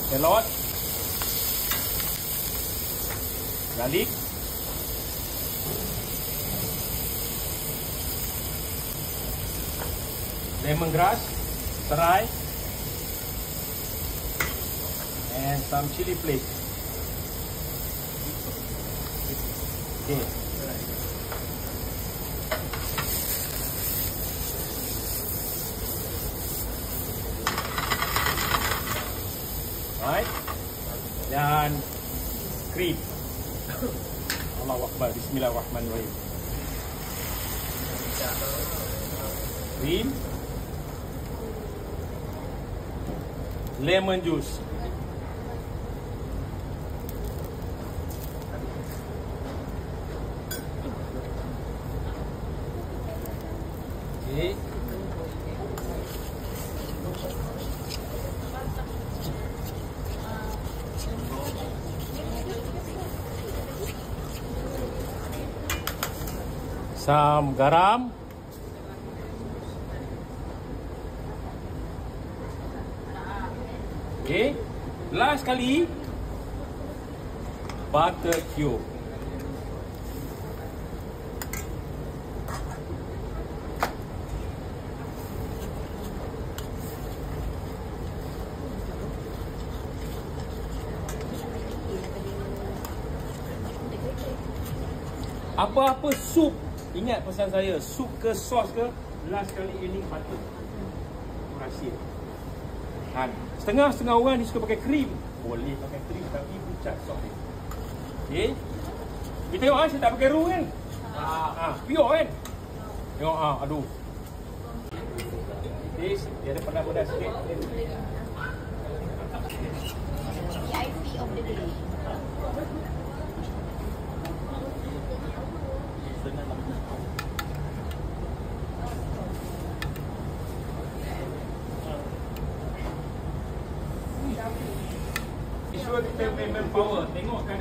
Shallot, garlic, lemongrass, serai, and some chili flakes. Okay. Right. Dan cream. Allahu Akbar. Bismillahirrahmanirrahim. Cream. Lemon juice. Okay. Some garam. Okay. Last kali butter cube. Apa-apa sup, ingat pesan saya, sup ke sos ke, last kali ini butter. Rahsia. Han. Setengah orang dia suka pakai krim. Boleh pakai krim tapi pucat sos dia. Okay. Kita tengok saya tak pakai roux kan? Pure kan? Tengok aduh. This dia ada pedas-pedas sikit. VIP of the day. Visual kita memang power. Tengok kan.